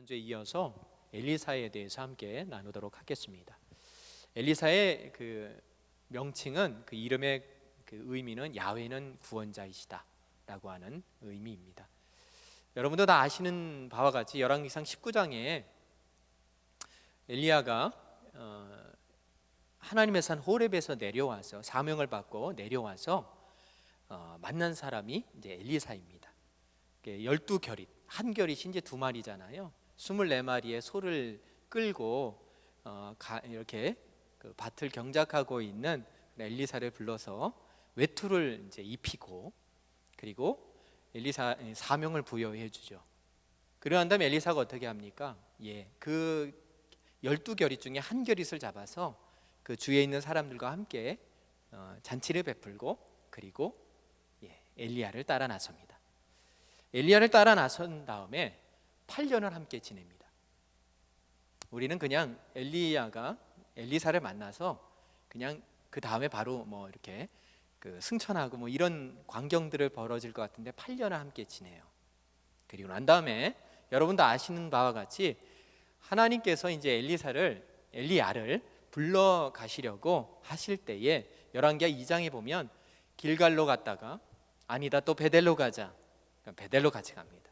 지난주에 이어서 엘리사에 대해서 함께 나누도록 하겠습니다. 엘리사의 그 명칭은, 그 이름의 그 의미는 야훼는 구원자이시다라고 하는 의미입니다. 여러분도 다 아시는 바와 같이 열왕기상 19장에 엘리야가 하나님의 산 호렙에서 내려와서 사명을 받고 내려와서 만난 사람이 이제 엘리사입니다. 12결잇, 한 결잇이 이제 2마리잖아요. 24마리의 소를 끌고 이렇게 그 밭을 경작하고 있는 엘리사를 불러서 외투를 이제 입히고, 그리고 엘리사 사명을 부여해 주죠. 그러한 다음에 엘리사가 어떻게 합니까? 그 12결잇 중에 한 결잇을 잡아서 그 주위에 있는 사람들과 함께 잔치를 베풀고, 그리고 엘리야를 따라 나섭니다. 엘리야를 따라 나선 다음에 8년을 함께 지냅니다. 우리는 그냥 엘리야가 엘리사를 만나서 그냥 그 다음에 바로 뭐 이렇게 그 승천하고 뭐 이런 광경들을 벌어질 것 같은데 8년을 함께 지내요. 그리고 난 다음에 여러분도 아시는 바와 같이 하나님께서 이제 엘리야를 불러 가시려고 하실 때에 열왕기하 2장에 보면 길갈로 갔다가 아니다 또 베델로 가자, 베델로 같이 갑니다.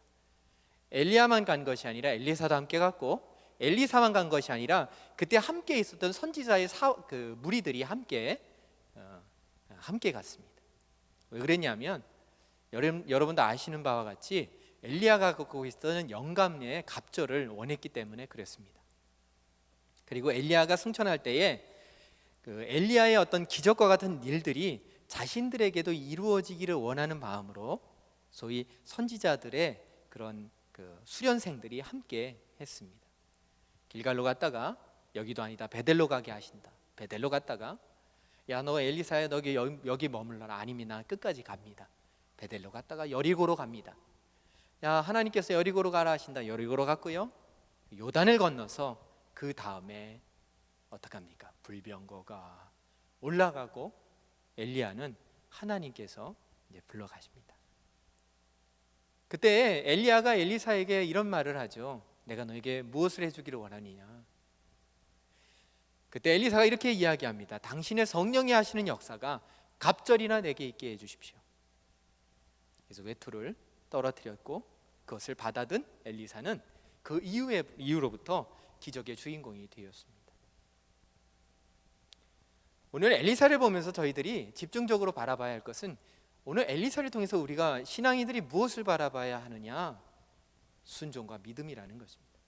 엘리야만 간 것이 아니라 엘리사도 함께 갔고, 엘리사만 간 것이 아니라 그때 함께 있었던 선지자의 그 무리들이 함께 갔습니다. 왜 그랬냐면 여러분도 아시는 바와 같이 엘리야가 갖고 있었던 영감의 갑절을 원했기 때문에 그랬습니다. 그리고 엘리야가 승천할 때에 그 엘리야의 어떤 기적과 같은 일들이 자신들에게도 이루어지기를 원하는 마음으로 소위 선지자들의 그런 그 수련생들이 함께 했습니다. 길갈로 갔다가 여기도 아니다 베델로 가게 하신다. 베델로 갔다가 야 너 엘리사야 너 여기 머물러라. 아닙니다. 끝까지 갑니다. 베델로 갔다가 여리고로 갑니다. 야 하나님께서 여리고로 가라 하신다. 여리고로 갔고요. 요단을 건너서 그 다음에 어떻게 합니까? 불병거가 올라가고 엘리야는 하나님께서 이제 불러가십니다. 그때 엘리야가 엘리사에게 이런 말을 하죠. 내가 너에게 무엇을 해주기를 원하느냐? 그때 엘리사가 이렇게 이야기합니다. 당신의 성령이 하시는 역사가 갑절이나 내게 있게 해주십시오. 그래서 외투를 떨어뜨렸고 그것을 받아든 엘리사는 그 이후로부터 기적의 주인공이 되었습니다. 오늘 엘리사를 보면서 저희들이 집중적으로 바라봐야 할 것은, 오늘 엘리사를 통해서 우리가 신앙인들이 무엇을 바라봐야 하느냐? 순종과 믿음이라는 것입니다.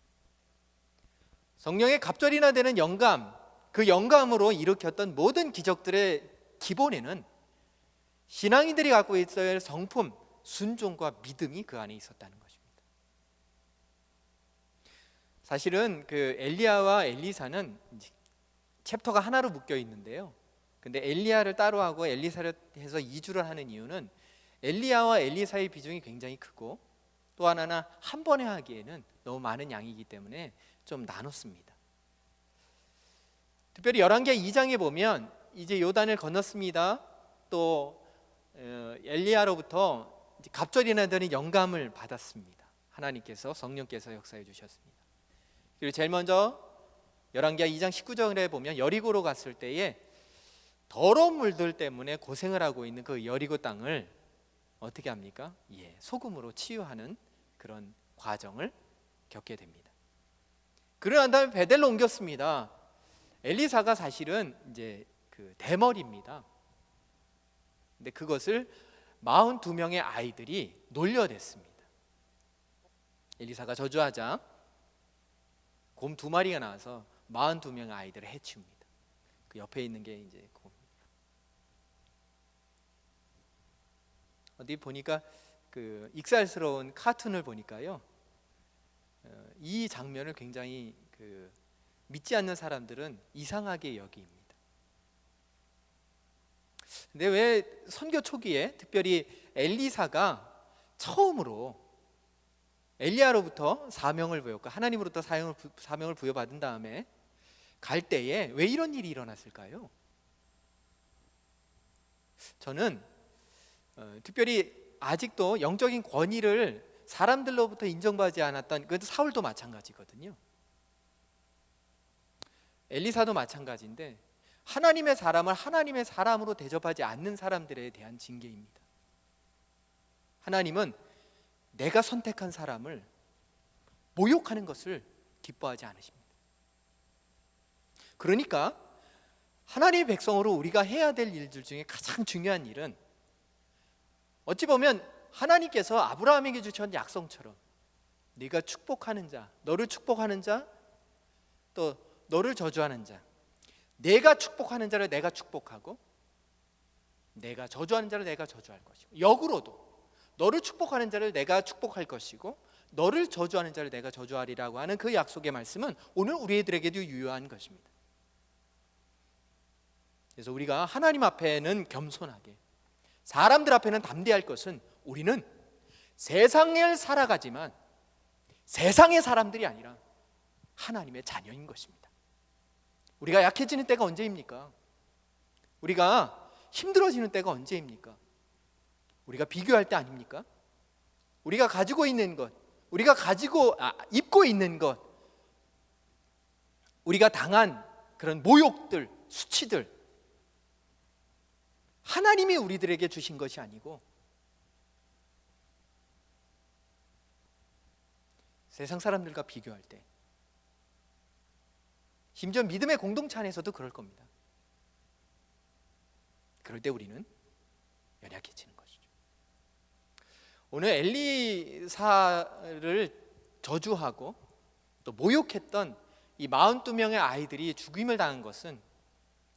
성령의 갑절이나 되는 영감, 그 영감으로 일으켰던 모든 기적들의 기본에는 신앙인들이 갖고 있어야 할 성품, 순종과 믿음이 그 안에 있었다는 것입니다. 사실은 그 엘리야와 엘리사는 챕터가 하나로 묶여 있는데요. 근데 엘리야를 따로 하고 엘리사를 해서 2주를 하는 이유는 엘리야와 엘리사의 비중이 굉장히 크고, 또 하나는 한 번에 하기에는 너무 많은 양이기 때문에 좀 나눴습니다. 특별히 열왕기하 2장에 보면 이제 요단을 건넜습니다. 또 엘리야로부터 갑절이나 되는 영감을 받았습니다. 하나님께서, 성령께서 역사해 주셨습니다. 그리고 제일 먼저 열왕기하 2장 19절에 보면 여리고로 갔을 때에 더러운 물들 때문에 고생을 하고 있는 그 여리고 땅을 어떻게 합니까? 소금으로 치유하는 그런 과정을 겪게 됩니다. 그러고 다음에 베델로 옮겼습니다. 엘리사가 사실은 이제 그 대머리입니다. 근데 그것을 42명의 아이들이 놀려댔습니다. 엘리사가 저주하자 곰 2마리가 나와서 42명의 아이들을 해치웁니다. 그 옆에 있는 게 이제 곰입니다. 어디 보니까 그 익살스러운 카툰을 보니까요, 이 장면을 굉장히 그 믿지 않는 사람들은 이상하게 여깁니다. 근데 왜 선교 초기에 특별히 엘리사가 처음으로 엘리야로부터 사명을 부여받고 하나님으로부터 사명을 부여받은 다음에 갈 때에 왜 이런 일이 일어났을까요? 저는 특별히 아직도 영적인 권위를 사람들로부터 인정받지 않았던, 그것도 사울도 마찬가지거든요. 엘리사도 마찬가지인데 하나님의 사람을 하나님의 사람으로 대접하지 않는 사람들에 대한 징계입니다. 하나님은 내가 선택한 사람을 모욕하는 것을 기뻐하지 않으십니다. 그러니까 하나님의 백성으로 우리가 해야 될 일들 중에 가장 중요한 일은, 어찌 보면 하나님께서 아브라함에게 주신 약속처럼 네가 축복하는 자, 너를 축복하는 자, 또 너를 저주하는 자, 내가 축복하는 자를 내가 축복하고 내가 저주하는 자를 내가 저주할 것이고, 역으로도 너를 축복하는 자를 내가 축복할 것이고 너를 저주하는 자를 내가 저주하리라고 하는 그 약속의 말씀은 오늘 우리들에게도 유효한 것입니다. 그래서 우리가 하나님 앞에는 겸손하게, 사람들 앞에는 담대할 것은, 우리는 세상을 살아가지만 세상의 사람들이 아니라 하나님의 자녀인 것입니다. 우리가 약해지는 때가 언제입니까? 우리가 힘들어지는 때가 언제입니까? 우리가 비교할 때 아닙니까? 우리가 가지고 있는 것, 우리가 입고 있는 것, 우리가 당한 그런 모욕들, 수치들, 하나님이 우리들에게 주신 것이 아니고 세상 사람들과 비교할 때, 심지어 믿음의 공동체 안에서도 그럴 겁니다. 그럴 때 우리는 연약해지는 것이죠. 오늘 엘리사를 저주하고 또 모욕했던 이 42명의 아이들이 죽임을 당한 것은,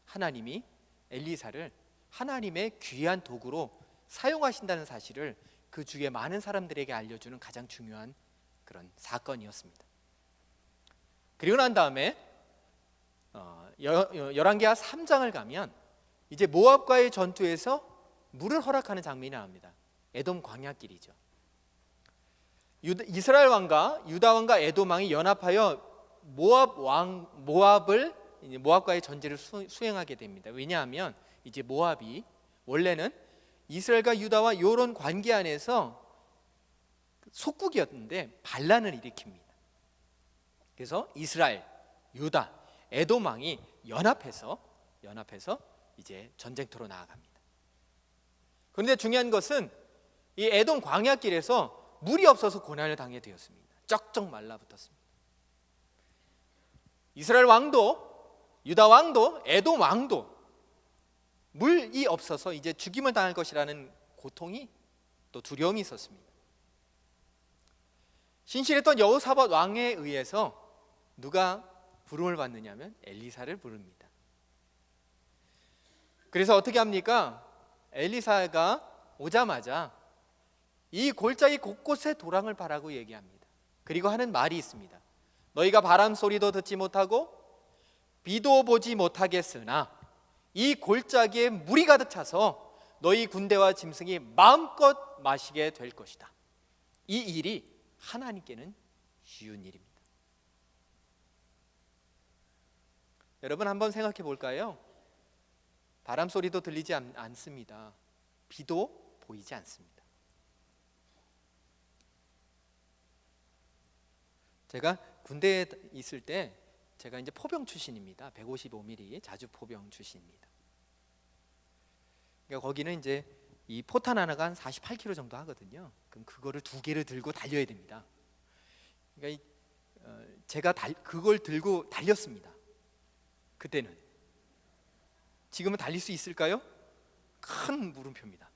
하나님이 엘리사를 하나님의 귀한 도구로 사용하신다는 사실을 그 주위의 많은 사람들에게 알려주는 가장 중요한 그런 사건이었습니다. 그리고 난 다음에 열왕기하 3장을 가면 이제 모압과의 전투에서 물을 허락하는 장면이 나옵니다. 에돔 광야길이죠. 이스라엘 왕과 유다 왕과 에돔 왕이 연합하여 모압과의 전쟁을 수행하게 됩니다. 왜냐하면 이제 모압이 원래는 이스라엘과 유다와 요런 관계 안에서 속국이었는데 반란을 일으킵니다. 그래서 이스라엘, 유다, 에돔 왕이 연합해서 이제 전쟁터로 나아갑니다. 그런데 중요한 것은 이 에돔 광야길에서 물이 없어서 고난을 당하게 되었습니다. 쩍쩍 말라붙었습니다. 이스라엘 왕도, 유다 왕도, 에돔 왕도 물이 없어서 이제 죽임을 당할 것이라는 고통이 또 두려움이 있었습니다. 신실했던 여호사밧 왕에 의해서 누가 부름을 받느냐면 엘리사를 부릅니다. 그래서 어떻게 합니까? 엘리사가 오자마자 이 골짜기 곳곳에 도랑을 바라고 얘기합니다. 그리고 하는 말이 있습니다. 너희가 바람 소리도 듣지 못하고 비도 보지 못하겠으나 이 골짜기에 물이 가득 차서 너희 군대와 짐승이 마음껏 마시게 될 것이다. 이 일이 하나님께는 쉬운 일입니다. 여러분 한번 생각해 볼까요? 바람 소리도 들리지 않습니다. 비도 보이지 않습니다. 제가 군대에 있을 때, 제가 이제 포병 출신입니다. 155mm 자주 포병 출신입니다. 그러니까 거기는 이제 이 포탄 하나가 한 48kg 정도 하거든요. 그럼 그거를 2개를 들고 달려야 됩니다. 그러니까 제가 그걸 들고 달렸습니다. 그때는. 지금은 달릴 수 있을까요? 큰 물음표입니다.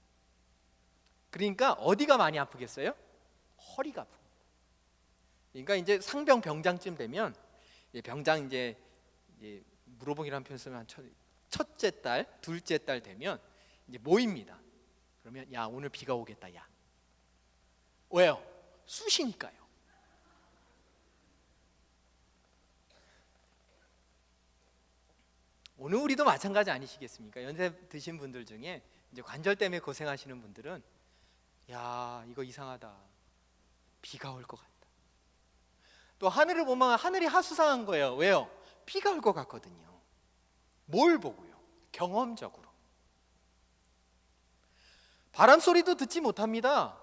그러니까 어디가 많이 아프겠어요? 허리가 아프고. 그러니까 이제 상병 병장쯤 되면 병장 이제 물어보기라는 표현 쓰면 첫째 달, 둘째 달 되면 이제 모입니다. 그러면 야 오늘 비가 오겠다. 야 왜요? 쑤시니까요. 오늘 우리도 마찬가지 아니시겠습니까? 연세 드신 분들 중에 이제 관절 때문에 고생하시는 분들은 야 이거 이상하다. 비가 올 것 같다. 또 하늘을 보면 하늘이 하수상한 거예요. 왜요? 비가 올 것 같거든요. 뭘 보고요? 경험적으로. 바람 소리도 듣지 못합니다.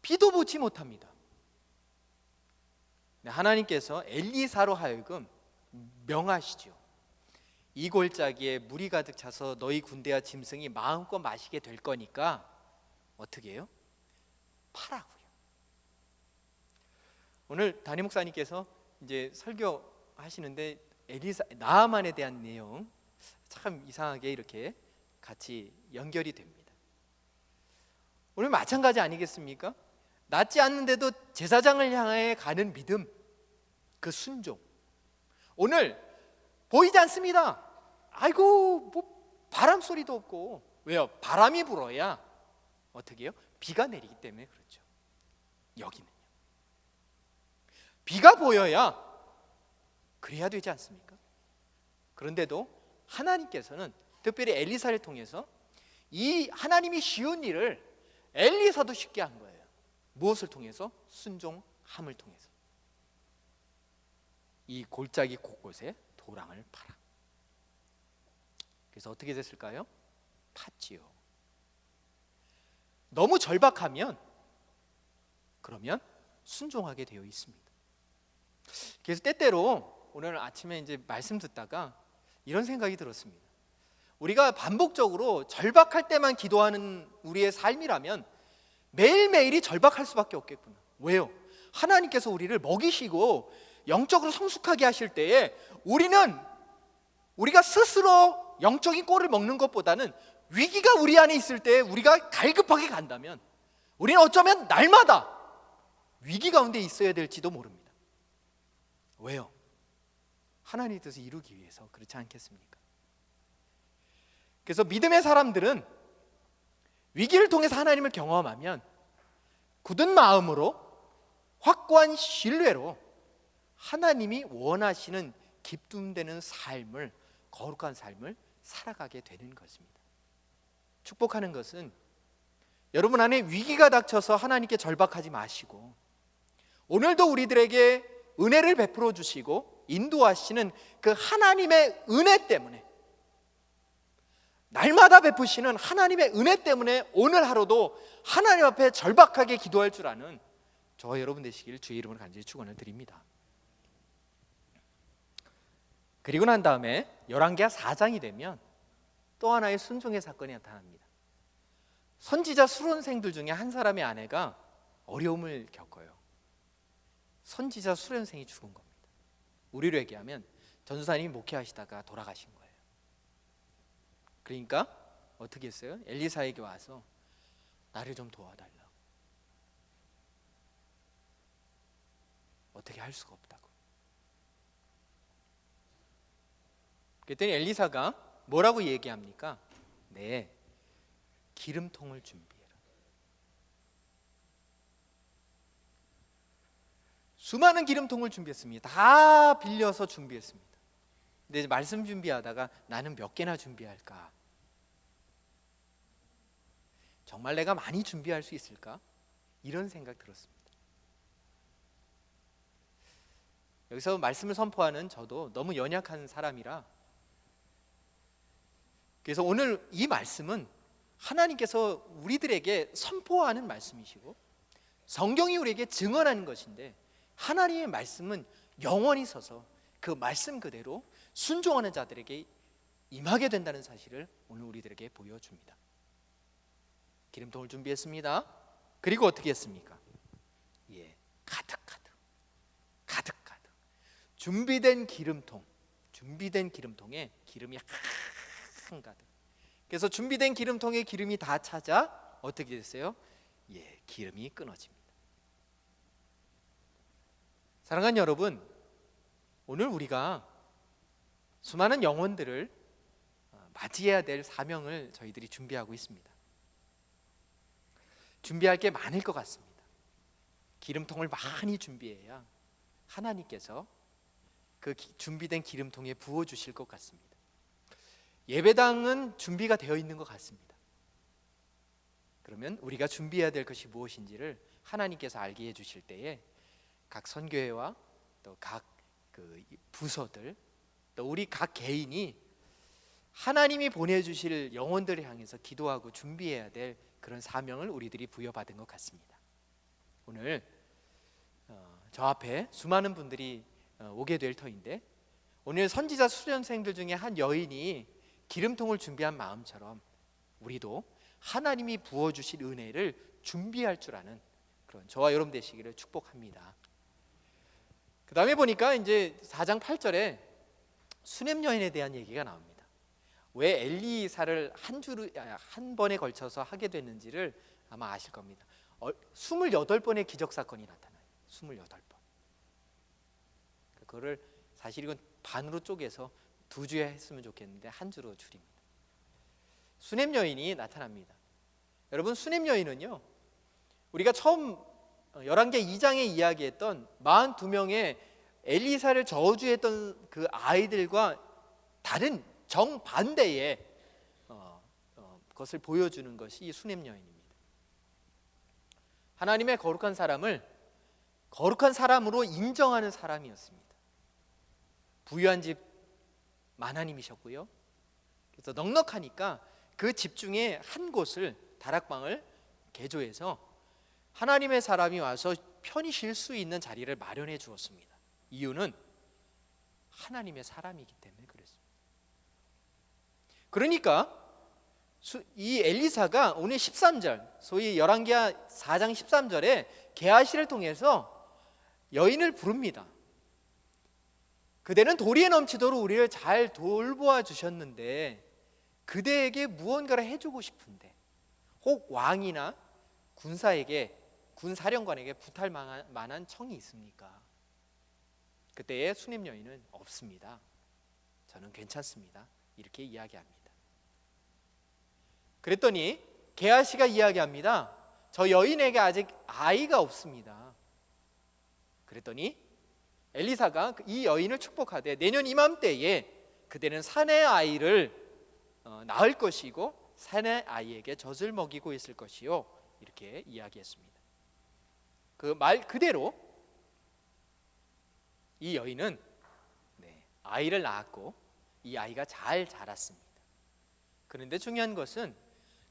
비도 보지 못합니다. 하나님께서 엘리사로 하여금 명하시죠. 이 골짜기에 물이 가득 차서 너희 군대와 짐승이 마음껏 마시게 될 거니까 어떻게 해요? 파라고요. 오늘 담임 목사님께서 이제 설교하시는데 엘리사 나아만에 대한 내용 참 이상하게 이렇게 같이 연결이 됩니다. 오늘 마찬가지 아니겠습니까? 낫지 않는데도 제사장을 향해 가는 믿음, 그 순종. 오늘 보이지 않습니다. 아이고 뭐 바람 소리도 없고. 왜요? 바람이 불어야 어떻게 해요? 비가 내리기 때문에 그렇죠. 여기는요. 비가 보여야 그래야 되지 않습니까? 그런데도 하나님께서는 특별히 엘리사를 통해서 이 하나님이 쉬운 일을 엘리사도 쉽게 한 거예요. 무엇을 통해서? 순종함을 통해서. 이 골짜기 곳곳에 도랑을 파라. 그래서 어떻게 됐을까요? 팠지요. 너무 절박하면 그러면 순종하게 되어 있습니다. 그래서 때때로 오늘 아침에 이제 말씀 듣다가 이런 생각이 들었습니다. 우리가 반복적으로 절박할 때만 기도하는 우리의 삶이라면 매일매일이 절박할 수밖에 없겠구나. 왜요? 하나님께서 우리를 먹이시고 영적으로 성숙하게 하실 때에 우리가 스스로 영적인 꼴을 먹는 것보다는 위기가 우리 안에 있을 때 우리가 갈급하게 간다면 우리는 어쩌면 날마다 위기 가운데 있어야 될지도 모릅니다. 왜요? 하나님의 뜻을 이루기 위해서. 그렇지 않겠습니까? 그래서 믿음의 사람들은 위기를 통해서 하나님을 경험하면 굳은 마음으로 확고한 신뢰로 하나님이 원하시는 기쁨되는 삶을, 거룩한 삶을 살아가게 되는 것입니다. 축복하는 것은 여러분 안에 위기가 닥쳐서 하나님께 절박하지 마시고 오늘도 우리들에게 은혜를 베풀어 주시고 인도하시는 그 하나님의 은혜 때문에, 날마다 베푸시는 하나님의 은혜 때문에 오늘 하루도 하나님 앞에 절박하게 기도할 줄 아는 저와 여러분 되시길 주의 이름으로 간절히 축원을 드립니다. 그리고 난 다음에 열왕기하 4장이 되면 또 하나의 순종의 사건이 나타납니다. 선지자 수련생들 중에 한 사람의 아내가 어려움을 겪어요. 선지자 수련생이 죽은 겁니다. 우리로 얘기하면 전도사님이 목회하시다가 돌아가신 거예요. 그러니까 어떻게 했어요? 엘리사에게 와서 나를 좀 도와달라. 어떻게 할 수가 없다고. 그랬더니 엘리사가 뭐라고 얘기합니까? 네, 기름통을 준비해라. 수많은 기름통을 준비했습니다. 다 빌려서 준비했습니다. 근데 말씀 준비하다가 나는 몇 개나 준비할까? 정말 내가 많이 준비할 수 있을까? 이런 생각 들었습니다. 여기서 말씀을 선포하는 저도 너무 연약한 사람이라, 그래서 오늘 이 말씀은 하나님께서 우리들에게 선포하는 말씀이시고 성경이 우리에게 증언하는 것인데, 하나님의 말씀은 영원히 서서 그 말씀 그대로 순종하는 자들에게 임하게 된다는 사실을 오늘 우리들에게 보여줍니다. 기름통을 준비했습니다. 그리고 어떻게 했습니까? 가득 준비된 기름통에 기름이 한가득. 그래서 준비된 기름통에 기름이 다 차자 어떻게 됐어요? 기름이 끊어집니다. 사랑하는 여러분, 오늘 우리가 수많은 영혼들을 맞이해야 될 사명을 저희들이 준비하고 있습니다. 준비할 게 많을 것 같습니다. 기름통을 많이 준비해야 하나님께서 그 준비된 기름통에 부어주실 것 같습니다. 예배당은 준비가 되어 있는 것 같습니다. 그러면 우리가 준비해야 될 것이 무엇인지를 하나님께서 알게 해주실 때에 각 선교회와 또 각 부서들, 또 우리 각 개인이 하나님이 보내주실 영혼들을 향해서 기도하고 준비해야 될 그런 사명을 우리들이 부여받은 것 같습니다. 오늘 저 앞에 수많은 분들이 오게 될 터인데, 오늘 선지자 수련생들 중에 한 여인이 기름통을 준비한 마음처럼 우리도 하나님이 부어주실 은혜를 준비할 줄 아는 그런 저와 여러분 되시기를 축복합니다. 그 다음에 보니까 이제 4장 8절에 수냄 여인에 대한 얘기가 나옵니다. 왜 엘리사를 한 번에 걸쳐서 하게 됐는지를 아마 아실 겁니다. 28번의 기적 사건이 나타나요. 28번. 그거를 사실 이건 반으로 쪼개서 2주에 했으면 좋겠는데 한 주로 줄입니다. 수냄 여인이 나타납니다. 여러분, 수냄 여인은요, 우리가 처음 열왕기 2장에 이야기했던 42명의 엘리사를 저주했던 그 아이들과 다른 정반대의 것을 보여주는 것이 이 수냄 여인입니다. 하나님의 거룩한 사람을 거룩한 사람으로 인정하는 사람이었습니다. 부유한 집 만하님이셨고요. 그래서 넉넉하니까 그 집 중에 한 곳을, 다락방을 개조해서 하나님의 사람이 와서 편히 쉴 수 있는 자리를 마련해 주었습니다. 이유는 하나님의 사람이기 때문에 그랬습니다. 그러니까 이 엘리사가 오늘 13절, 소위 열왕기 4장 13절에 게하시를 통해서 여인을 부릅니다. 그대는 도리에 넘치도록 우리를 잘 돌보아 주셨는데 그대에게 무언가를 해주고 싶은데, 혹 왕이나 군사에게, 군사령관에게 부탁할 만한 청이 있습니까? 그때의 수냄 여인은 없습니다. 저는 괜찮습니다. 이렇게 이야기합니다. 그랬더니 게하시가 이야기합니다. 저 여인에게 아직 아이가 없습니다. 그랬더니 엘리사가 이 여인을 축복하되 내년 이맘때에 그대는 사내 아이를 낳을 것이고 사내 아이에게 젖을 먹이고 있을 것이요, 이렇게 이야기했습니다. 그 말 그대로 이 여인은 아이를 낳았고 이 아이가 잘 자랐습니다. 그런데 중요한 것은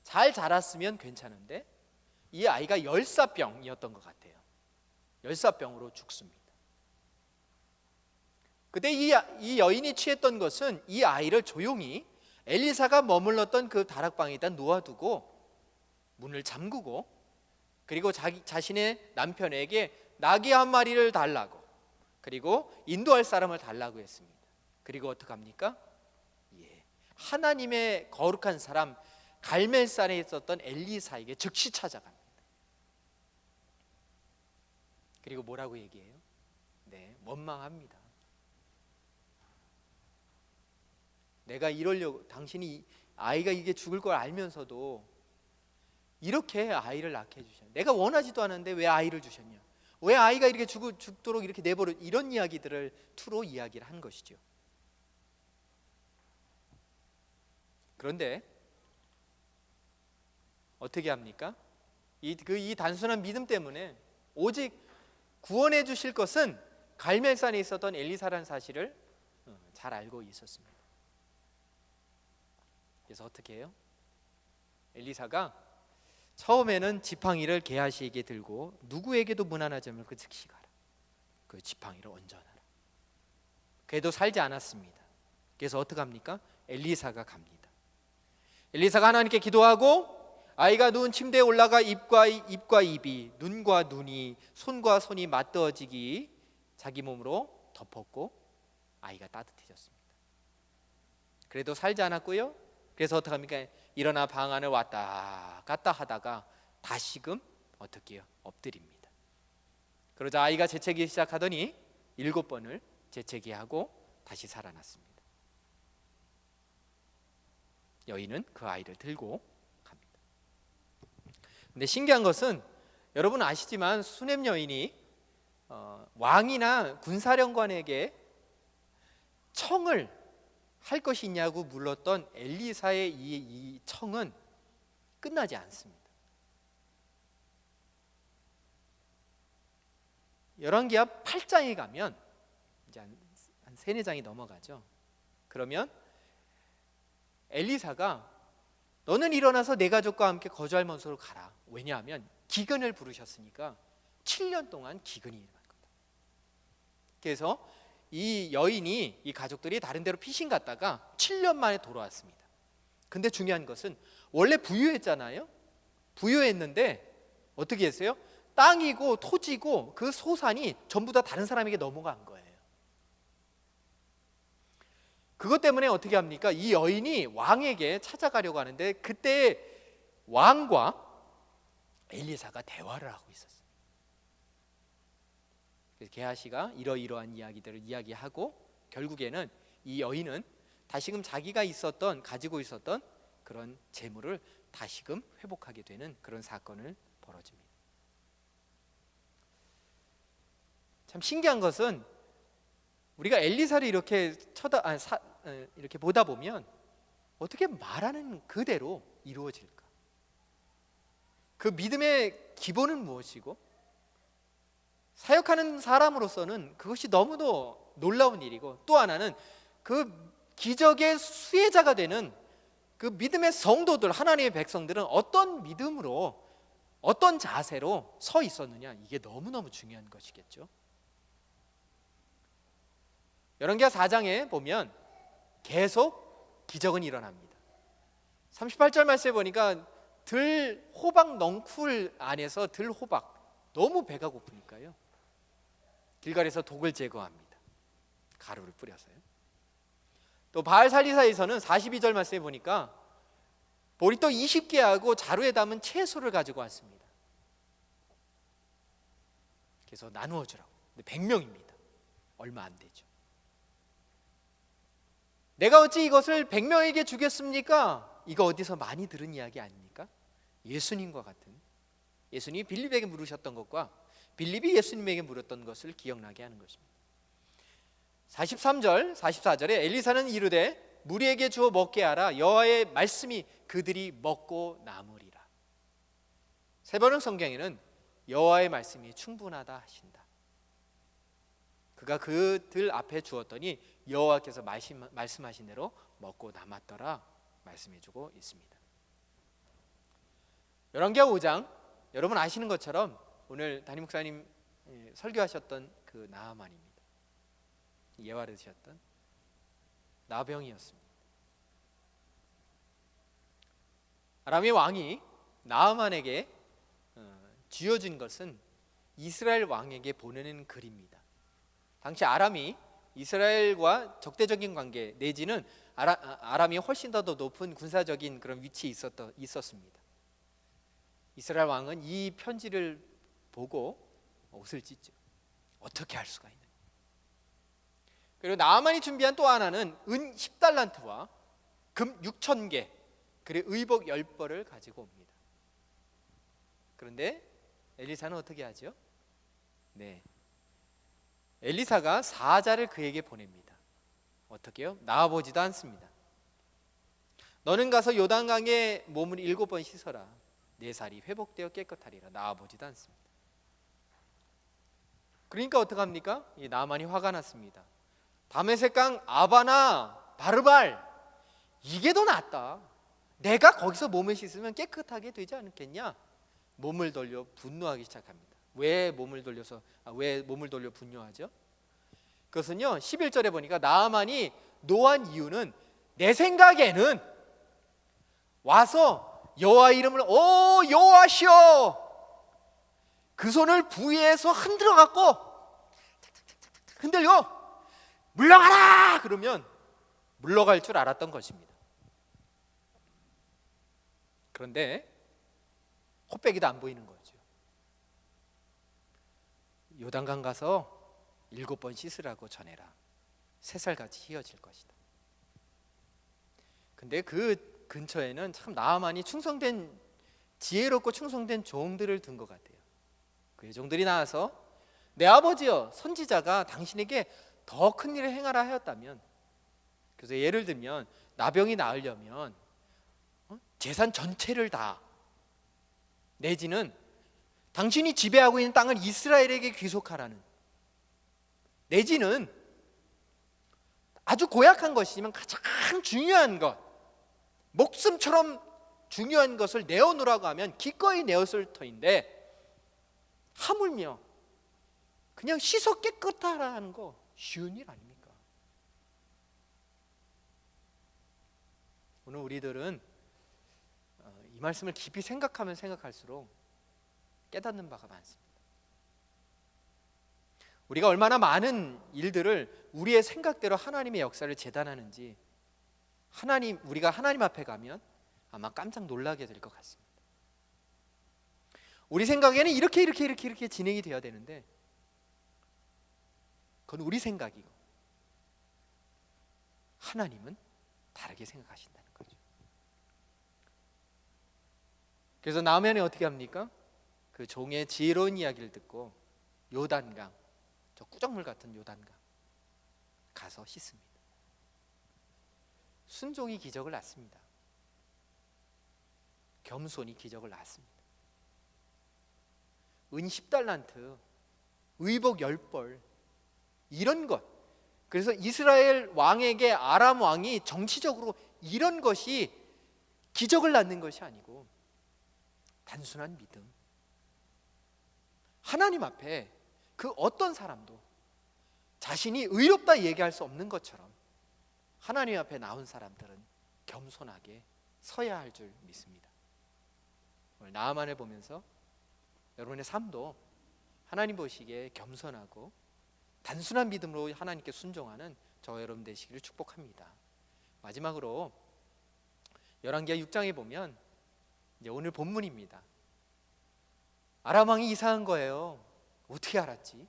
잘 자랐으면 괜찮은데 이 아이가 열사병이었던 것 같아요. 열사병으로 죽습니다. 그때 이 여인이 취했던 것은 이 아이를 조용히 엘리사가 머물렀던 그 다락방에다 놓아두고 문을 잠그고, 그리고 자신의 남편에게 나귀 한 마리를 달라고, 그리고 인도할 사람을 달라고 했습니다. 그리고 어떡합니까? 하나님의 거룩한 사람 갈멜산에 있었던 엘리사에게 즉시 찾아갑니다. 그리고 뭐라고 얘기해요? 원망합니다. 내가 이러려고, 당신이 아이가 이게 죽을 걸 알면서도 이렇게 아이를 낳게 해주셨냐, 내가 원하지도 않았는데 왜 아이를 주셨냐, 왜 아이가 이렇게 죽도록 이렇게 내버려, 이런 이야기들을 투로 이야기를 한 것이죠. 그런데 어떻게 합니까? 이 단순한 믿음 때문에 오직 구원해 주실 것은 갈멜산에 있었던 엘리사라는 사실을 잘 알고 있었습니다. 그래서 어떻게 해요? 엘리사가 처음에는 지팡이를 게하시에게 들고 누구에게도 문안하지 말고 즉시 가라, 그 지팡이를 얹어놔라. 그래도 살지 않았습니다. 그래서 어떻게 합니까? 엘리사가 갑니다. 엘리사가 하나님께 기도하고 아이가 누운 침대에 올라가 입과 입이, 눈과 눈이, 손과 손이 맞닿아지기 자기 몸으로 덮었고 아이가 따뜻해졌습니다. 그래도 살지 않았고요. 그래서 어떻게 합니까? 일어나 방 안을 왔다 갔다 하다가 다시금 어떻게 해요? 엎드립니다. 그러자 아이가 재채기 시작하더니 7번을 재채기하고 다시 살아났습니다. 여인은 그 아이를 들고 갑니다. 근데 신기한 것은 여러분 아시지만 수냄 여인이 왕이나 군사령관에게 청을 할 것이 있냐고 물었던 엘리사의 이 청은 끝나지 않습니다. 열왕기하 8장에 가면 이제 한 3-4장이 넘어가죠. 그러면 엘리사가 너는 일어나서 내 가족과 함께 거주할 먼소로 가라. 왜냐하면 기근을 부르셨으니까 7년 동안 기근이 일어날 거다. 그래서 이 여인이, 이 가족들이 다른 데로 피신 갔다가 7년 만에 돌아왔습니다. 근데 중요한 것은 원래 부유했잖아요. 부유했는데 어떻게 했어요? 땅이고 토지고 그 소산이 전부 다 다른 사람에게 넘어간 거예요. 그것 때문에 어떻게 합니까? 이 여인이 왕에게 찾아가려고 하는데 그때 왕과 엘리사가 대화를 하고 있었어요. 그래서 게하시가 이러이러한 이야기들을 이야기하고 결국에는 이 여인은 다시금 자기가 가지고 있었던 그런 재물을 다시금 회복하게 되는 그런 사건을 벌어집니다. 참 신기한 것은 우리가 엘리사를 이렇게 이렇게 보다 보면 어떻게 말하는 그대로 이루어질까? 그 믿음의 기본은 무엇이고 사역하는 사람으로서는 그것이 너무도 놀라운 일이고, 또 하나는 그 기적의 수혜자가 되는 그 믿음의 성도들, 하나님의 백성들은 어떤 믿음으로, 어떤 자세로 서 있었느냐, 이게 너무너무 중요한 것이겠죠. 열왕기하 4장에 보면 계속 기적은 일어납니다. 38절 말씀에 보니까 들 호박 넝쿨 안에서 들 호박, 너무 배가 고프니까요, 길갈에서 독을 제거합니다. 가루를 뿌려서요. 또 바알살리사에서는 42절 말씀에 보니까 보리떡 20개하고 자루에 담은 채소를 가지고 왔습니다. 그래서 나누어 주라고. 근데 100명입니다. 얼마 안 되죠. 내가 어찌 이것을 100명에게 주겠습니까? 이거 어디서 많이 들은 이야기 아닙니까? 예수님과 같은, 예수님이 빌립에게 물으셨던 것과 빌립이 예수님에게 물었던 것을 기억나게 하는 것입니다. 43절, 44절에 엘리사는 이르되 무리에게 주어 먹게 하라. 여호와의 말씀이 그들이 먹고 남으리라. 세번역 성경에는 여호와의 말씀이 충분하다 하신다. 그가 그들 앞에 주었더니 여호와께서 말씀하신 대로 먹고 남았더라 말씀해주고 있습니다. 열왕기하 5장, 여러분 아시는 것처럼 오늘 담임 목사님 설교하셨던 그 나아만입니다. 예화를 드셨던 나병이었습니다. 아람의 왕이 나아만에게 쥐어준 것은 이스라엘 왕에게 보내는 글입니다. 당시 아람이 이스라엘과 적대적인 관계, 내지는 아람이 훨씬 더 높은 군사적인 그런 위치에 있었습니다. 이스라엘 왕은 이 편지를 보고 옷을 찢죠. 어떻게 할 수가 있느냐. 그리고 나아만이 준비한 또 하나는 은 10달란트와 금 6,000개, 그리고 의복 10벌을 가지고 옵니다. 그런데 엘리사는 어떻게 하죠? 네, 엘리사가 사자를 그에게 보냅니다. 어떻게요? 나와보지도 않습니다. 너는 가서 요단강에 몸을 7번 씻어라. 내 살이 회복되어 깨끗하리라. 나와보지도 않습니다. 그러니까 어떡합니까? 이 나아만이 화가 났습니다. 다메섹강 아바나 바르발, 이게 더 낫다. 내가 거기서 몸을 씻으면 깨끗하게 되지 않겠냐? 몸을 돌려 분노하기 시작합니다. 왜 몸을 돌려 분노하죠? 그것은요, 11절에 보니까 나아만이 노한 이유는, 내 생각에는 와서 여호와 이름을 오 여호와시여, 그 손을 부위에서 흔들어 갖고 흔들려 물러가라 그러면 물러갈 줄 알았던 것입니다. 그런데 코빼기도 안 보이는 거죠. 요단강 가서 7번 씻으라고 전해라. 새살같이 휘어질 것이다. 근데 그 근처에는 참 나아만이 지혜롭고 충성된 종들을 둔 것 같아요. 그 종들이 나와서 내 아버지여, 선지자가 당신에게 더 큰 일을 행하라 하였다면, 그래서 예를 들면 나병이 나으려면 재산 전체를 다, 내지는 당신이 지배하고 있는 땅을 이스라엘에게 귀속하라는, 내지는 아주 고약한 것이지만 가장 중요한 것, 목숨처럼 중요한 것을 내어놓으라고 하면 기꺼이 내었을 터인데, 하물며 그냥 씻어 깨끗하라는 거 쉬운 일 아닙니까? 오늘 우리들은 이 말씀을 깊이 생각하면 생각할수록 깨닫는 바가 많습니다. 우리가 얼마나 많은 일들을 우리의 생각대로 하나님의 역사를 재단하는지 우리가 하나님 앞에 가면 아마 깜짝 놀라게 될 것 같습니다. 우리 생각에는 이렇게 진행이 되어야 되는데 그건 우리 생각이고 하나님은 다르게 생각하신다는 거죠. 그래서 나오면은 어떻게 합니까? 그 종의 지혜로운 이야기를 듣고 요단강, 저 꾸정물 같은 요단강 가서 씻습니다. 순종이 기적을 낳습니다. 겸손이 기적을 낳습니다. 은 10달란트, 의복 10벌, 이런 것. 그래서 이스라엘 왕에게 아람 왕이 정치적으로 이런 것이 기적을 낳는 것이 아니고 단순한 믿음. 하나님 앞에 그 어떤 사람도 자신이 의롭다 얘기할 수 없는 것처럼 하나님 앞에 나온 사람들은 겸손하게 서야 할 줄 믿습니다. 오늘 나아만을 보면서 여러분의 삶도 하나님 보시기에 겸손하고 단순한 믿음으로 하나님께 순종하는 저와 여러분 되시기를 축복합니다. 마지막으로 열왕기하 6장에 보면 이제 오늘 본문입니다. 아람 왕이 이상한 거예요. 어떻게 알았지?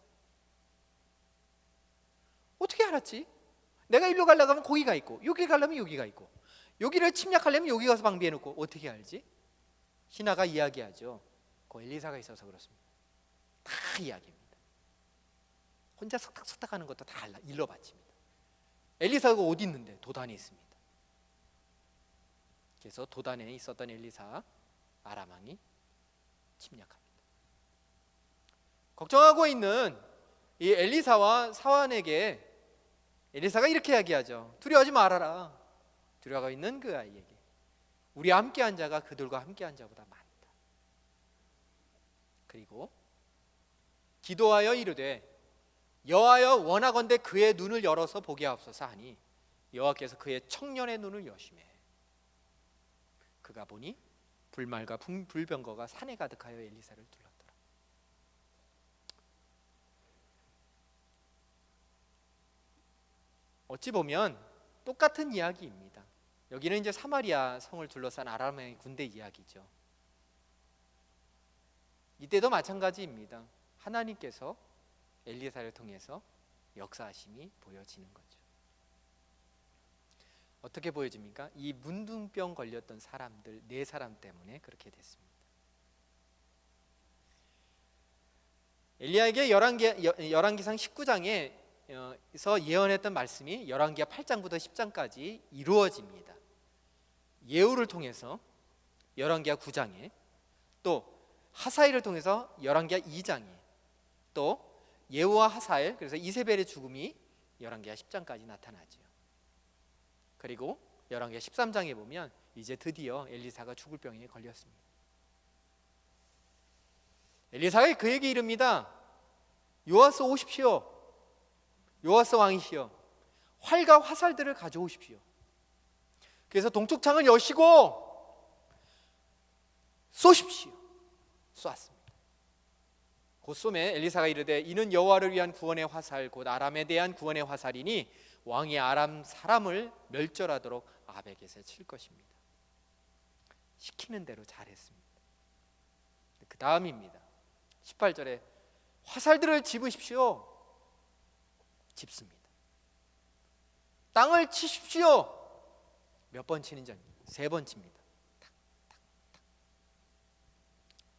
어떻게 알았지? 내가 일로 가려고 하면 거기가 있고 여기 가려면 여기가 있고 여기를 침략하려면 여기 가서 방비해 놓고 어떻게 알지? 신하가 이야기하죠. 그 엘리사가 있어서 그렇습니다. 다 이야기합니다. 혼자 석탁석탁 하는 것도 다 일러 바칩니다. 엘리사가 어디 있는데? 도단에 있습니다. 그래서 도단에 있었던 엘리사 아람 왕이 침략합니다. 걱정하고 있는 이 엘리사와 사환에게 엘리사가 이렇게 이야기하죠. 두려워하지 말아라. 두려워하고 있는 그 아이에게 우리 함께한 자가 그들과 함께한 자보다 많다. 그리고 기도하여 이르되 여호와여 원하건대 그의 눈을 열어서 보게 하옵소서 하니 여호와께서 그의 청년의 눈을 여시매 그가 보니 불말과 불병거가 산에 가득하여 엘리사를 둘렀더라. 어찌 보면 똑같은 이야기입니다. 여기는 이제 사마리아 성을 둘러싼 아람의 군대 이야기죠. 이때도 마찬가지입니다. 하나님께서 엘리사를 통해서 역사하심이 보여지는 거죠. 어떻게 보여집니까? 이 문둥병 걸렸던 사람들 4사람 때문에 그렇게 됐습니다. 엘리야에게 열왕기상 19장에서 예언했던 말씀이 열왕기하 8장부터 10장까지 이루어집니다. 예후를 통해서 열왕기하 9장에, 또 하사엘을 통해서 열왕기하 2장에, 또 예후와 하사엘, 그래서 이세벨의 죽음이 열왕기하 10장까지 나타나죠. 그리고 열왕기하 13장에 보면 이제 드디어 엘리사가 죽을 병에 걸렸습니다. 엘리사가 그에게 이릅니다. 요아스 오십시오. 요아스 왕이시여, 활과 화살들을 가져오십시오. 그래서 동쪽 창을 여시고 쏘십시오. 쏘았습니다. 곧 쏘매 엘리사가 이르되 이는 여호와를 위한 구원의 화살 곧 아람에 대한 구원의 화살이니 왕이 아람 사람을 멸절하도록 아벡에서 칠 것입니다. 시키는 대로 잘했습니다. 그 다음입니다. 18절에 화살들을 집으십시오. 집습니다. 땅을 치십시오. 몇 번 치는지 아닙니까? 3번 칩니다. 탁, 탁, 탁.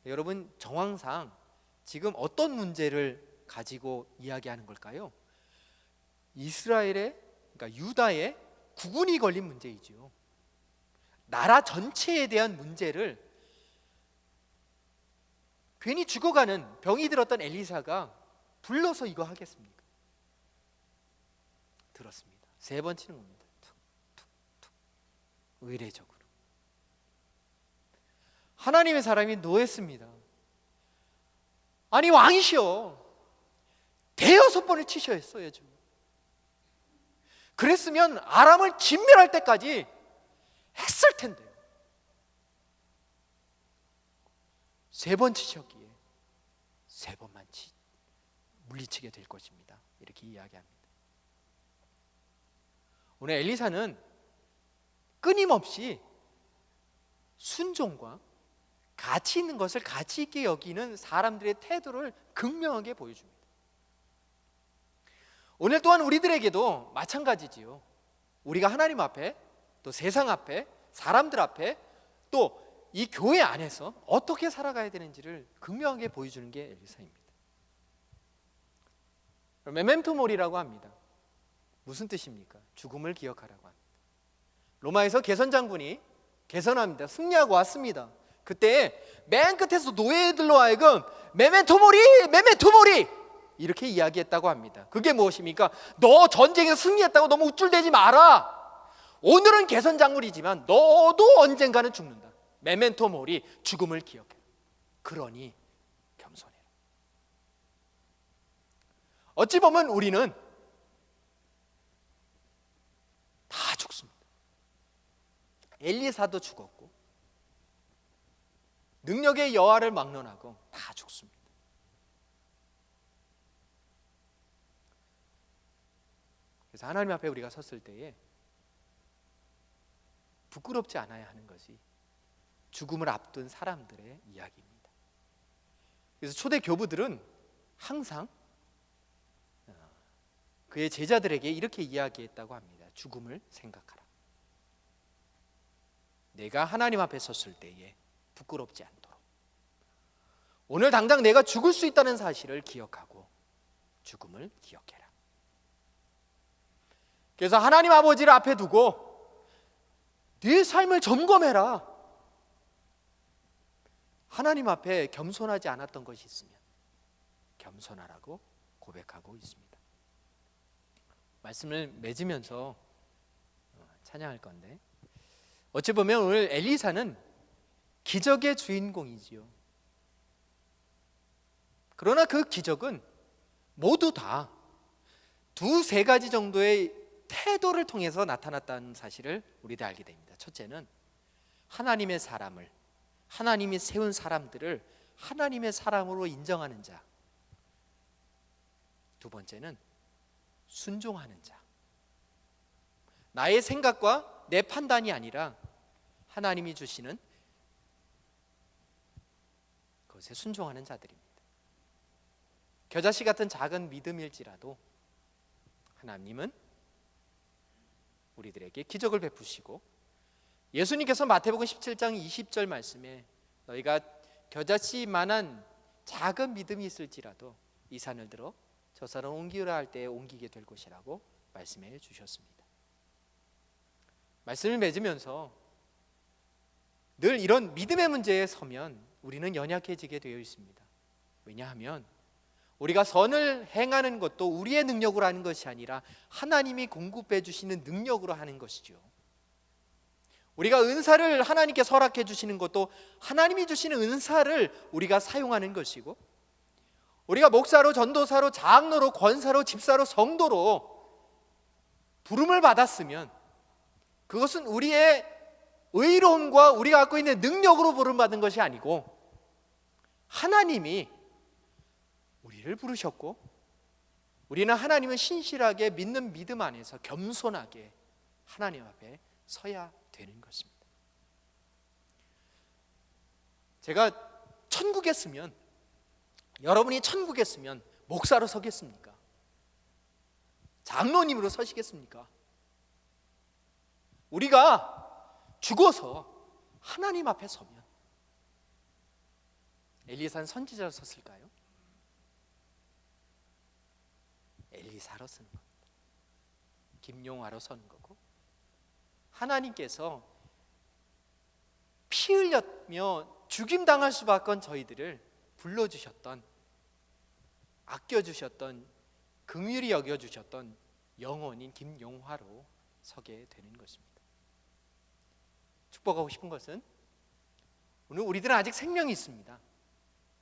여러분, 정황상 지금 어떤 문제를 가지고 이야기하는 걸까요? 이스라엘의, 그러니까 유다의 국군이 걸린 문제이죠. 나라 전체에 대한 문제를 괜히 죽어가는 병이 들었던 엘리사가 불러서 이거 하겠습니까? 들었습니다. 3번 치는 겁니다. 툭, 툭, 툭. 의례적으로 하나님의 사람이 노했습니다. 아니 왕이시여, 대여섯 번을 치셔야 했어요. 좀. 그랬으면 아람을 진멸할 때까지 했을 텐데 3번 치셨기에 3번만 물리치게 될 것입니다. 이렇게 이야기합니다. 오늘 엘리사는 끊임없이 순종과 가치 있는 것을 가치 있게 여기는 사람들의 태도를 극명하게 보여줍니다. 오늘 또한 우리들에게도 마찬가지지요. 우리가 하나님 앞에, 또 세상 앞에, 사람들 앞에, 또 이 교회 안에서 어떻게 살아가야 되는지를 극명하게 보여주는 게 엘리사입니다. 메멘토 모리라고 합니다. 무슨 뜻입니까? 죽음을 기억하라고 합니다. 로마에서 개선 장군이 개선합니다. 승리하고 왔습니다. 그때 맨 끝에서 노예들로 하여금 메멘토 모리! 메멘토 모리! 이렇게 이야기했다고 합니다. 그게 무엇입니까? 너 전쟁에서 승리했다고 너무 우쭐대지 마라. 오늘은 개선 장군이지만 너도 언젠가는 죽는다. 메멘토 모리, 죽음을 기억해. 그러니 겸손해라. 어찌 보면 우리는 다 죽습니다. 엘리사도 죽었고 능력의 여호와를 막론하고 다 죽습니다. 그래서 하나님 앞에 우리가 섰을 때에 부끄럽지 않아야 하는 것이 죽음을 앞둔 사람들의 이야기입니다. 그래서 초대 교부들은 항상 그의 제자들에게 이렇게 이야기했다고 합니다. 죽음을 생각하라. 내가 하나님 앞에 섰을 때에 부끄럽지 않도록 오늘 당장 내가 죽을 수 있다는 사실을 기억하고 죽음을 기억해라. 그래서 하나님 아버지를 앞에 두고 네 삶을 점검해라. 하나님 앞에 겸손하지 않았던 것이 있으면 겸손하라고 고백하고 있습니다. 말씀을 맺으면서 찬양할 건데, 어찌 보면 오늘 엘리사는 기적의 주인공이지요. 그러나 그 기적은 모두 다 2-3가지 정도의 태도를 통해서 나타났다는 사실을 우리도 알게 됩니다. 첫째는 하나님의 사람을, 하나님이 세운 사람들을 하나님의 사람으로 인정하는 자. 2번째는 순종하는 자. 나의 생각과 내 판단이 아니라 하나님이 주시는 그것에 순종하는 자들입니다. 겨자씨 같은 작은 믿음일지라도 하나님은 우리들에게 기적을 베푸시고, 예수님께서 마태복음 17장 20절 말씀에 너희가 겨자씨만한 작은 믿음이 있을지라도 이 산을 들어 저 산을 옮기라 할 때에 옮기게 될 것이라고 말씀해 주셨습니다. 말씀을 맺으면서 늘 이런 믿음의 문제에 서면 우리는 연약해지게 되어 있습니다. 왜냐하면 우리가 선을 행하는 것도 우리의 능력으로 하는 것이 아니라 하나님이 공급해 주시는 능력으로 하는 것이죠. 우리가 은사를 하나님께 허락해 주시는 것도 하나님이 주시는 은사를 우리가 사용하는 것이고, 우리가 목사로, 전도사로, 장로로, 권사로, 집사로, 성도로 부름을 받았으면 그것은 우리의 의로움과 우리가 갖고 있는 능력으로 부름받은 것이 아니고 하나님이 우리를 부르셨고, 우리는 하나님을 신실하게 믿는 믿음 안에서 겸손하게 하나님 앞에 서야 되는 것입니다. 제가 천국에 있으면, 여러분이 천국에 있으면 목사로 서겠습니까? 장로님으로 서시겠습니까? 우리가 죽어서 하나님 앞에 서면 엘리사는 선지자로 섰을까요? 엘리사로 서는 겁니다. 김용화로 서는 거고, 하나님께서 피 흘렸며 죽임당할 수밖에 없는 저희들을 불러주셨던, 아껴주셨던, 긍휼히 여겨주셨던 영혼인 김용화로 서게 되는 것입니다. 축복하고 싶은 것은 오늘 우리들은 아직 생명이 있습니다.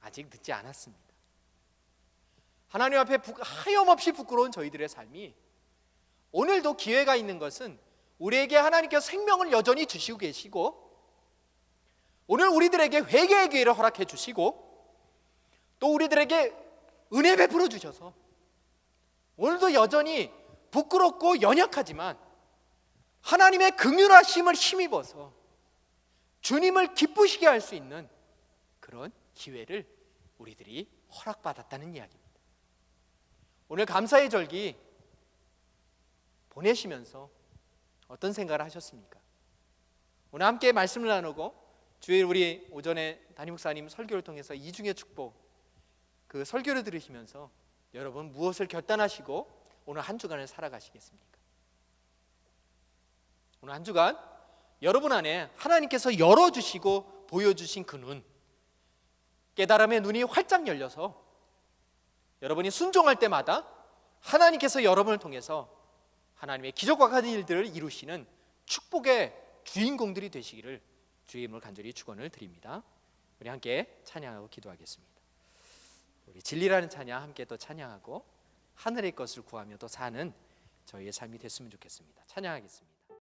아직 늦지 않았습니다. 하나님 앞에 하염없이 부끄러운 저희들의 삶이 오늘도 기회가 있는 것은 우리에게 하나님께서 생명을 여전히 주시고 계시고 오늘 우리들에게 회개의 기회를 허락해 주시고 또 우리들에게 은혜 베풀어 주셔서 오늘도 여전히 부끄럽고 연약하지만 하나님의 긍휼하심을 힘입어서 주님을 기쁘시게 할 수 있는 그런 기회를 우리들이 허락받았다는 이야기입니다. 오늘 감사의 절기 보내시면서 어떤 생각을 하셨습니까? 오늘 함께 말씀을 나누고 주일 우리 오전에 담임 목사님 설교를 통해서 이중의 축복 그 설교를 들으시면서 여러분 무엇을 결단하시고 오늘 한 주간을 살아가시겠습니까? 오늘 한 주간 여러분 안에 하나님께서 열어주시고 보여주신 그 눈, 깨달음의 눈이 활짝 열려서 여러분이 순종할 때마다 하나님께서 여러분을 통해서 하나님의 기적과 같은 일들을 이루시는 축복의 주인공들이 되시기를 주의 이름으로 간절히 축원을 드립니다. 우리 함께 찬양하고 기도하겠습니다. 우리 진리라는 찬양 함께 또 찬양하고 하늘의 것을 구하며 또 사는 저희의 삶이 됐으면 좋겠습니다. 찬양하겠습니다.